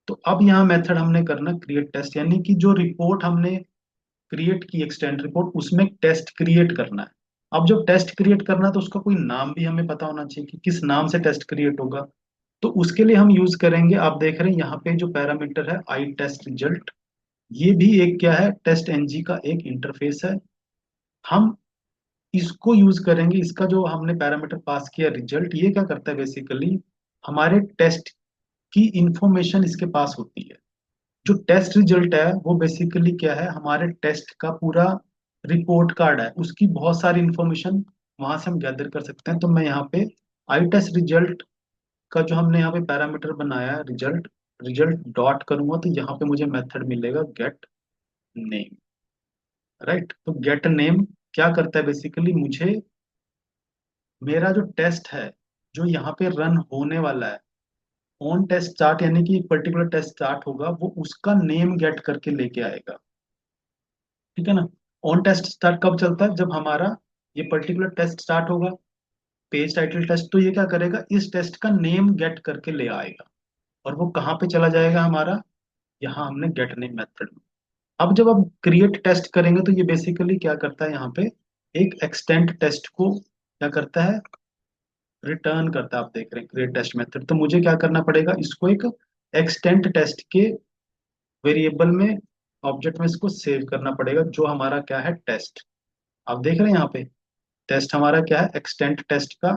तो अब यहाँ मेथड हमने करना क्रिएट टेस्ट, यानी कि जो रिपोर्ट हमने क्रिएट की एक्सटेंड रिपोर्ट, उसमें टेस्ट क्रिएट करना है। अब जब टेस्ट क्रिएट करना है तो उसका कोई नाम भी हमें पता होना चाहिए कि किस नाम से टेस्ट क्रिएट होगा। तो उसके लिए हम यूज करेंगे, आप देख रहे हैं यहाँ पे जो पैरामीटर है आई टेस्ट रिजल्ट, ये भी एक क्या है, टेस्ट एनजी का एक इंटरफेस है। हम इसको यूज करेंगे, इसका जो हमने पैरामीटर पास किया रिजल्ट, ये क्या करता है बेसिकली, हमारे टेस्ट की इंफॉर्मेशन इसके पास होती है। जो टेस्ट रिजल्ट है वो बेसिकली क्या है, हमारे टेस्ट का पूरा रिपोर्ट कार्ड है, उसकी बहुत सारी इंफॉर्मेशन वहां से हम गैदर कर सकते हैं। तो मैं यहाँ पे आई टेस्ट रिजल्ट का जो हमने यहाँ पे पैरामीटर बनाया है रिजल्ट, रिजल्ट डॉट करूंगा तो यहाँ पे मुझे मेथड मिलेगा गेट नेम। राइट, तो गेट नेम क्या करता है बेसिकली, मुझे मेरा जो टेस्ट है जो यहाँ पे रन होने वाला है, ऑन टेस्ट स्टार्ट, यानी कि एक पर्टिकुलर टेस्ट स्टार्ट होगा, वो उसका नेम गेट करके लेके आएगा। ठीक है ना। ऑन टेस्ट स्टार्ट कब चलता है, जब हमारा ये पर्टिकुलर टेस्ट स्टार्ट होगा, पेज टाइटल टेस्ट, तो ये क्या करेगा, इस टेस्ट का नेम गेट करके ले आएगा, और वो कहाँ पे चला जाएगा हमारा, यहाँ हमने गेट नेम मेथड में। अब जब आप क्रिएट टेस्ट करेंगे तो ये बेसिकली क्या करता है, यहाँ पे एक एक्सटेंट टेस्ट को क्या करता है, रिटर्न करता है। आप देख रहे हैं क्रिएट टेस्ट मेथड, तो मुझे क्या करना पड़ेगा, इसको एक एक्सटेंट टेस्ट के वेरिएबल में, ऑब्जेक्ट में इसको सेव करना पड़ेगा, जो हमारा क्या है, टेस्ट। आप देख रहे हैं यहाँ पे टेस्ट हमारा क्या है, एक्सटेंट टेस्ट का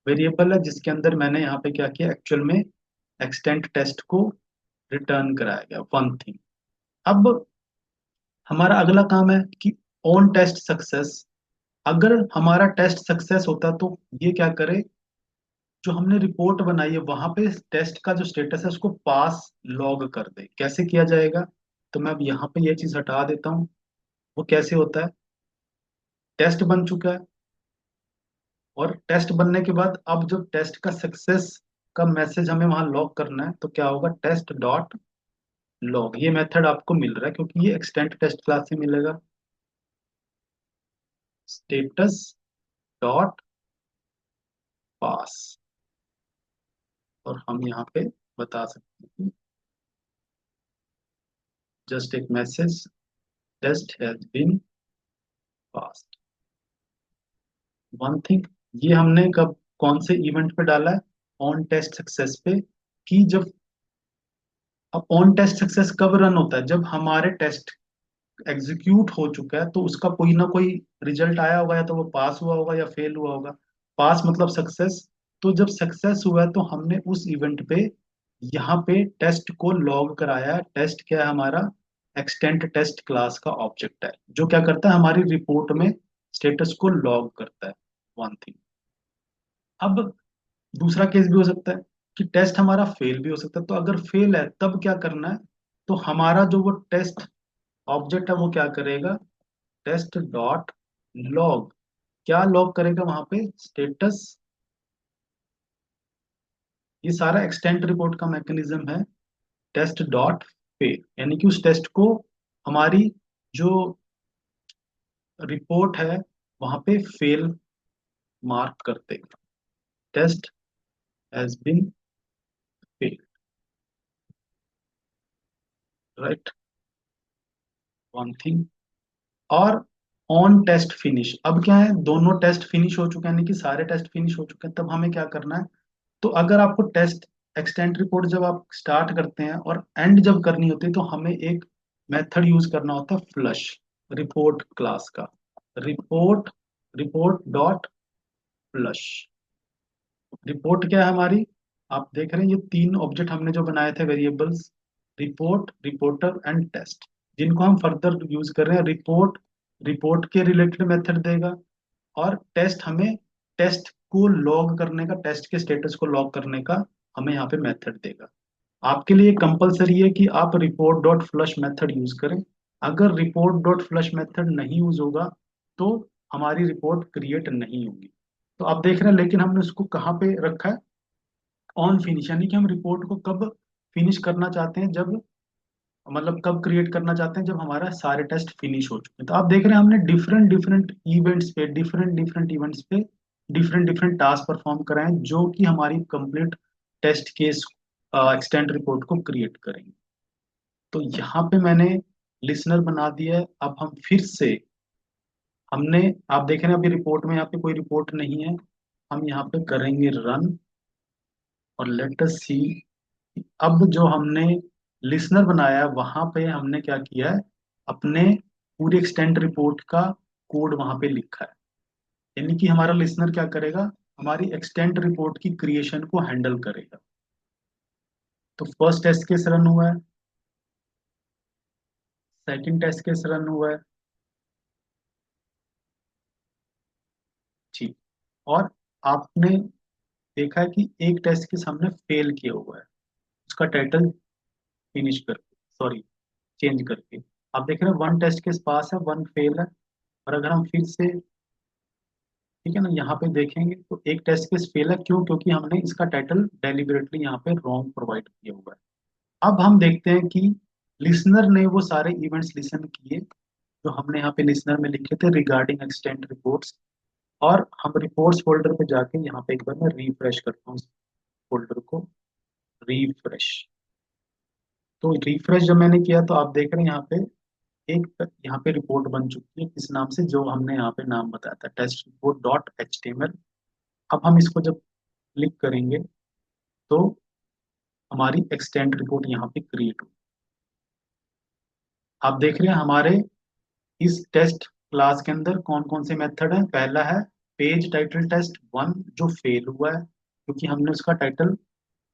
वेरिएबल है, जिसके अंदर मैंने यहाँ पे क्या किया, एक्चुअल में एक्सटेंट टेस्ट को रिटर्न कराया गया, वन थिंग। अब हमारा अगला काम है कि ऑन टेस्ट सक्सेस, अगर हमारा टेस्ट सक्सेस होता तो ये क्या करे, जो हमने रिपोर्ट बनाई है वहां पे टेस्ट का जो स्टेटस है उसको पास लॉग कर दे। कैसे किया जाएगा, तो मैं अब यहाँ पे ये चीज हटा देता हूँ। वो कैसे होता है, टेस्ट बन चुका है, और टेस्ट बनने के बाद अब जो टेस्ट का सक्सेस का मैसेज हमें वहां लॉग करना है, तो क्या होगा, टेस्ट डॉट लॉग, ये मेथड आपको मिल रहा है क्योंकि ये एक्सटेंट टेस्ट क्लास से मिलेगा। स्टेटस डॉट पास, और हम यहाँ पे बता सकते हैं जस्ट एक message, test has been pass, one thing. ये हमने कब, कौन से इवेंट पे डाला है, ऑन टेस्ट सक्सेस पे। कि जब, अब ऑन टेस्ट सक्सेस कब रन होता है, जब हमारे टेस्ट एग्जीक्यूट हो चुका है तो उसका कोई ना कोई रिजल्ट आया होगा, या तो वो पास हुआ होगा या फेल हुआ होगा। पास मतलब सक्सेस। तो जब सक्सेस हुआ है तो हमने उस इवेंट पे यहाँ पे टेस्ट को लॉग कराया है। टेस्ट क्या है हमारा, एक्सटेंट टेस्ट क्लास का ऑब्जेक्ट है, जो क्या करता है, हमारी रिपोर्ट में स्टेटस को लॉग करता है, वन थिंग। अब दूसरा केस भी हो सकता है कि टेस्ट हमारा फेल भी हो सकता है। तो अगर फेल है तब क्या करना है, तो हमारा जो वो टेस्ट ऑब्जेक्ट है वो क्या करेगा, टेस्ट डॉट लॉग, क्या लॉग करेगा वहां पे, स्टेटस। ये सारा एक्सटेंट रिपोर्ट का मैकेनिज्म है, टेस्ट डॉट फेल, यानी कि उस टेस्ट को हमारी जो रिपोर्ट है वहां पे फेल मार्क कर देगा, test has been fail. Right, one thing. और ऑन टेस्ट फिनिश, अब क्या है, दोनों टेस्ट फिनिश हो चुके हैं, यानी कि सारे टेस्ट फिनिश हो चुके हैं, तब हमें क्या करना है। तो अगर आपको टेस्ट एक्सटेंड रिपोर्ट जब आप स्टार्ट करते हैं और एंड जब करनी होती है, तो हमें एक मेथड यूज करना होता है फ्लश रिपोर्ट क्लास का। Report report dot flush. Report क्या है हमारी, आप देख रहे हैं ये तीन ऑब्जेक्ट हमने जो बनाए थे variables, report, reporter and test, जिनको हम फर्दर यूज कर रहे हैं। रिपोर्ट रिपोर्ट के रिलेटेड मेथड देगा, और टेस्ट हमें टेस्ट को लॉग करने का, टेस्ट के स्टेटस को लॉग करने का हमें यहाँ पे मेथड देगा। आपके लिए कंपलसरी है कि आप report dot flush method use करें। अगर रिपोर्ट डॉट फ्लश मेथड नहीं यूज होगा तो हमारी रिपोर्ट क्रिएट नहीं होगी। तो आप देख रहे हैं, लेकिन हमने उसको कहाँ पे रखा है, ऑन फिनिश, यानी कि हम रिपोर्ट को कब फिनिश करना चाहते हैं, जब मतलब कब क्रिएट करना चाहते हैं, जब हमारा सारे टेस्ट फिनिश हो चुके हैं। तो आप देख रहे हैं हमने डिफरेंट डिफरेंट इवेंट्स पे, डिफरेंट डिफरेंट इवेंट्स पे डिफरेंट डिफरेंट टास्क परफॉर्म कराएं, जो कि हमारी complete test case extend report को क्रिएट करेंगे। तो यहाँ पे मैंने लिसनर बना दिया है। अब हम फिर से, हमने, आप देख रहे हैं अभी रिपोर्ट में यहाँ पे कोई रिपोर्ट नहीं है। हम यहाँ पे करेंगे रन, और लेट अस सी। अब जो हमने लिसनर बनाया है, वहां पे हमने क्या किया है, अपने पूरे एक्सटेंड रिपोर्ट का कोड वहां पे लिखा है। यानी कि हमारा लिसनर क्या करेगा, हमारी एक्सटेंड रिपोर्ट की क्रिएशन को हैंडल करेगा। तो फर्स्ट टेस्ट केस रन हुआ है, सेकंड टेस्ट केस रन हुआ है, ठीक। और आपने देखा है कि एक टेस्ट केस हमने फेल किया हुआ है, उसका टाइटल फिनिश करके, सॉरी, चेंज करके। आप देख रहे हैं वन टेस्ट केस पास है, वन फेल है। और अगर हम फिर से, ठीक है ना, यहाँ पे देखेंगे तो एक टेस्ट केस फेल है, क्यों, क्योंकि हमने इसका टाइटल डेलिबरेटली यहाँ पे रॉन्ग प्रोवाइड किया हुआ है। अब हम देखते हैं कि लिसनर ने वो सारे इवेंट्स लिसन किए जो हमने यहाँ पे लिसनर में लिखे थे रिगार्डिंग एक्सटेंड रिपोर्ट्स। और हम रिपोर्ट्स फोल्डर पे जाके यहाँ पे एक बार मैं रिफ्रेश करता हूँ फोल्डर को, रिफ्रेश। तो रिफ्रेश जब मैंने किया तो आप देख रहे हैं यहाँ पे एक, यहाँ पे रिपोर्ट बन चुकी है किस नाम से, जो हमने यहाँ पे नाम बताया था, test report dot H T M L. अब हम इसको जब क्लिक करेंगे तो हमारी एक्सटेंड रिपोर्ट यहाँ पे क्रिएट हो। आप देख रहे हैं हमारे इस टेस्ट क्लास के अंदर कौन कौन से मेथड हैं। पहला है पेज टाइटल टेस्ट वन, जो फेल हुआ है क्योंकि हमने उसका टाइटल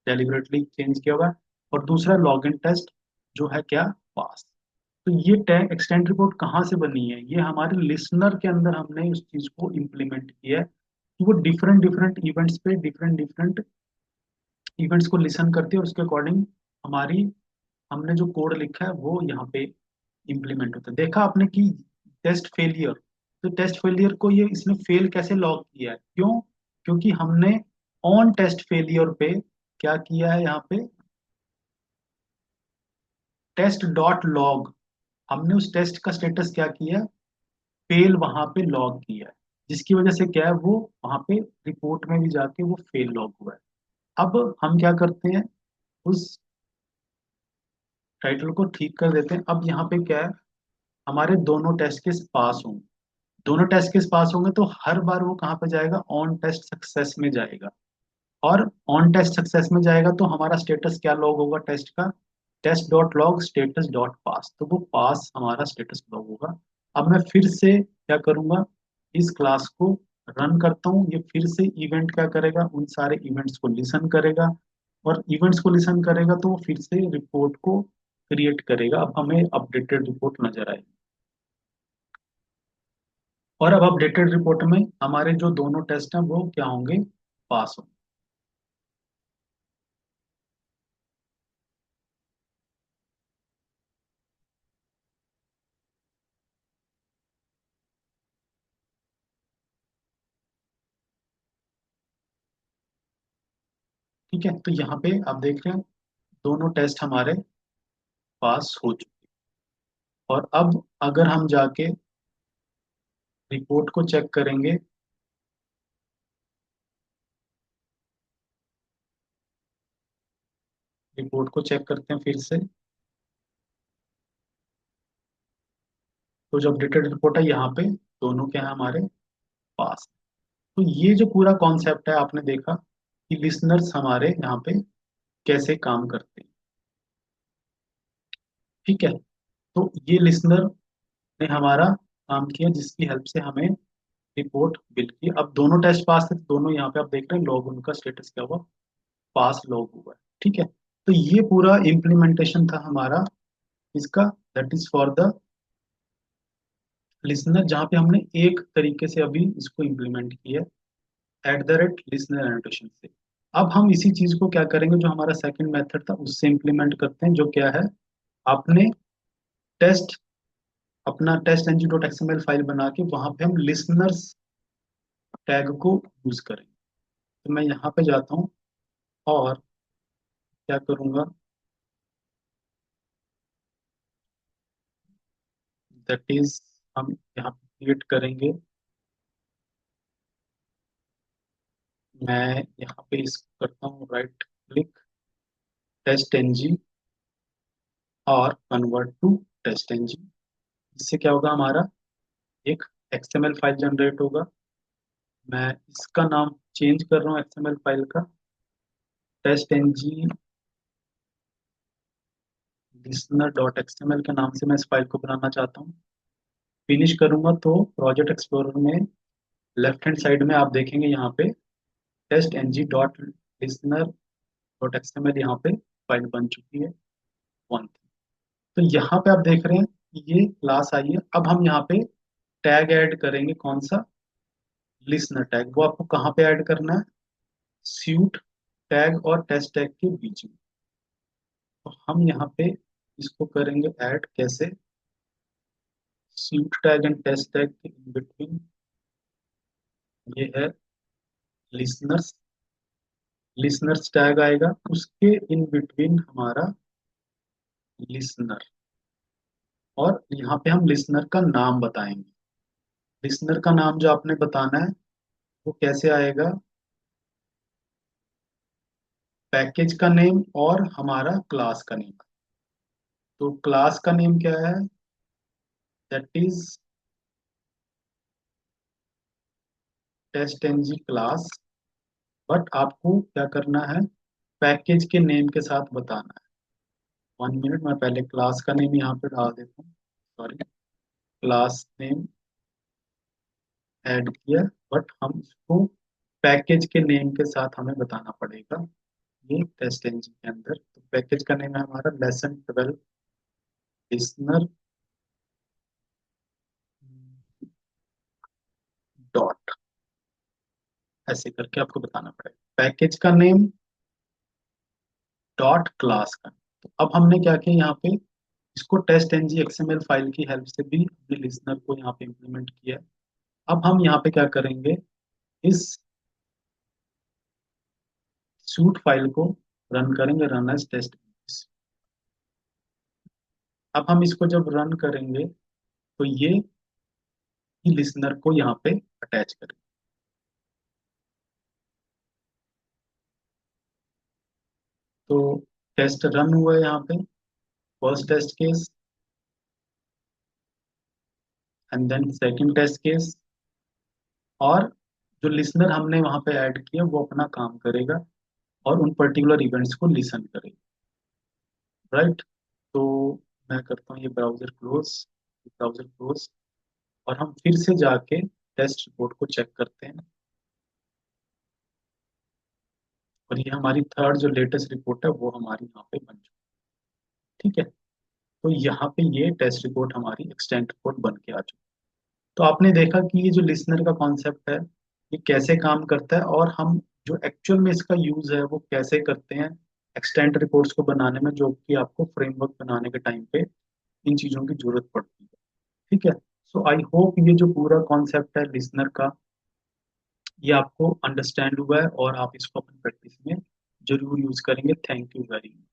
डेलिबरेटली चेंज किया हुआ है। और दूसरा लॉगिन टेस्ट, जो है क्या, पास। तो ये एक्सटेंड रिपोर्ट कहाँ से बनी है, ये हमारे लिसनर के अंदर हमने उस चीज को इम्प्लीमेंट किया है कि वो डिफरेंट डिफरेंट इवेंट्स पे डिफरेंट डिफरेंट इवेंट्स को लिसन करती है, और उसके अकॉर्डिंग हमारी, हमने जो कोड लिखा है वो यहाँ पे इम्प्लीमेंट होता है। देखा आपने कि टेस्ट फेलियर, तो टेस्ट फेलियर को ये इसने फेल कैसे लॉग किया है, क्यों, क्योंकि हमने ऑन टेस्ट फेलियर पे क्या किया है, यहाँ पे टेस्ट डॉट लॉग, हमने उस टेस्ट का स्टेटस क्या किया है, फेल वहां पे लॉग किया है, जिसकी वजह से क्या है, वो वहां पे रिपोर्ट में भी जाके वो फेल लॉग हुआ है। अब हम क्या करते हैं, उस टाइटल को ठीक कर देते हैं। अब यहाँ पे क्या है, हमारे दोनों टेस्ट केस पास होंगे। दोनों टेस्ट केस पास होंगे तो हर बार वो कहाँ पे जाएगा, ऑन टेस्ट सक्सेस में जाएगा। और ऑन टेस्ट सक्सेस में जाएगा तो हमारा स्टेटस क्या लॉग होगा टेस्ट का, test dot log status dot pass, तो वो पास हमारा स्टेटस लॉग होगा। अब मैं फिर से क्या करूंगा, इस क्लास को रन करता हूँ, ये फिर से इवेंट क्या करेगा, उन सारे इवेंट्स को लिसन करेगा। और इवेंट्स को लिसन करेगा तो वो फिर से रिपोर्ट को क्रिएट करेगा। अब हमें अपडेटेड रिपोर्ट नजर आएगी। और अब अपडेटेड रिपोर्ट में हमारे जो दोनों टेस्ट हैं वो क्या होंगे, पास होंगे। ठीक है, तो यहाँ पे आप देख रहे हैं दोनों टेस्ट हमारे पास हो चुके हैं। और अब अगर हम जाके रिपोर्ट को चेक करेंगे, रिपोर्ट को चेक करते हैं फिर से। तो जो अपडेटेड रिपोर्ट है यहाँ पे दोनों क्या है हमारे पास। तो ये जो पूरा कॉन्सेप्ट है आपने देखा कि लिसनर्स हमारे यहाँ पे कैसे काम करते हैं। ठीक है, तो ये लिसनर ने हमारा काम किया जिसकी हेल्प से हमें रिपोर्ट बिल की। अब दोनों टेस्ट पास थे तो दोनों यहाँ पे आप देख रहे हैं लॉग, उनका स्टेटस क्या हुआ, पास लॉग हुआ है। ठीक है, तो ये पूरा इम्प्लीमेंटेशन था हमारा इसका, that is for the listener, जहाँ पे हमने एक तरीके से अभी इसको इम्प्लीमेंट किया eight the rate listener annotation से। अब हम इसी चीज को क्या करेंगे, जो हमारा सेकंड मेथड था उससे इम्प्लीमेंट करते हैं, जो क्या है, आपने टेस्ट अपना test NG dot XML file बना के वहां पे हम लिसनर्स टैग को यूज करेंगे। तो मैं यहाँ पे जाता हूँ और क्या करूँगा, दैट इज हम यहाँ पे क्रिएट करेंगे। मैं यहाँ पे इसको करता हूँ राइट क्लिक, टेस्ट एनजी और कन्वर्ट टू टेस्ट एनजी। इससे क्या होगा, हमारा एक एक्सएमएल फाइल जनरेट होगा। मैं इसका नाम चेंज कर रहा हूँ एक्सएमएल फाइल का, test NG listener dot XML के नाम से मैं इस फाइल को बनाना चाहता हूँ। फिनिश करूंगा तो प्रोजेक्ट एक्सप्लोरर में लेफ्ट हैंड साइड में आप देखेंगे यहाँ पे test NG dot listener dot XML यहाँ पे फाइल बन चुकी है, वन। तो यहाँ पे आप देख रहे हैं कि ये क्लास आई है। अब हम यहाँ पे टैग ऐड करेंगे, कौन सा, लिसनर टैग। वो आपको कहाँ पे ऐड करना है, स्यूट टैग और टेस्ट टैग के बीच में। तो हम यहाँ पे इसको करेंगे ऐड, कैसे, suite tag and test tag के इन बिटवीन ये है लिसनर्स, लिसनर्स टैग आएगा, उसके इन बिटवीन हमारा लिसनर। और यहाँ पे हम लिसनर का नाम बताएंगे। लिसनर का नाम जो आपने बताना है वो कैसे आएगा, पैकेज का नेम और हमारा क्लास का नेम। तो क्लास का नेम क्या है, that is test NG class. But आपको क्या करना है, पैकेज के नेम के साथ बताना है। 1 मिनट, मैं पहले क्लास का नेम यहाँ पे डाल देता हूँ, सॉरी, क्लास नेम ऐड किया, बट हम इसको पैकेज के नेम के साथ हमें बताना पड़ेगा ये टेस्ट इंजन के अंदर। तो पैकेज का नेम है हमारा लेसन 12 लिसनर डॉट, ऐसे करके आपको बताना पड़ेगा पैकेज का नेम डॉट क्लास का। तो अब हमने क्या किया यहाँ पे, इसको टेस्ट एनजी एक्सएमएल फाइल की हेल्प से भी अपने लिसनर को यहाँ पे इम्प्लीमेंट किया है। अब हम यहाँ पे क्या करेंगे, इस सूट फाइल को रन करेंगे, रन एज टेस्ट। अब हम इसको जब रन करेंगे तो ये लिसनर को यहाँ पे अटैच करेंगे। तो टेस्ट रन हुआ है यहाँ पे, first test case and then second test case. और जो लिसनर हमने वहां पे ऐड किया वो अपना काम करेगा और उन पर्टिकुलर इवेंट्स को लिसन करेगा, राइट। तो मैं करता हूँ ये ब्राउजर क्लोज, ब्राउजर क्लोज, और हम फिर से जाके टेस्ट रिपोर्ट को चेक करते हैं। और ये हमारी थर्ड जो लेटेस्ट रिपोर्ट है वो हमारी यहाँ पे बन चुकी है। ठीक है, तो यहाँ पे ये टेस्ट रिपोर्ट हमारी एक्सटेंट रिपोर्ट बन के आ चुकी है। तो आपने देखा कि ये जो लिसनर का कॉन्सेप्ट है ये कैसे काम करता है, और हम जो एक्चुअल में इसका यूज है वो कैसे करते हैं एक्सटेंट रिपोर्ट्स को बनाने में, जो कि आपको फ्रेमवर्क बनाने के टाइम पे इन चीज़ों की जरूरत पड़ती है। ठीक है, सो आई होप ये जो पूरा कॉन्सेप्ट है लिसनर का ये आपको अंडरस्टैंड हुआ है और आप इसको अपनी प्रैक्टिस में जरूर यूज करेंगे। Thank you very much.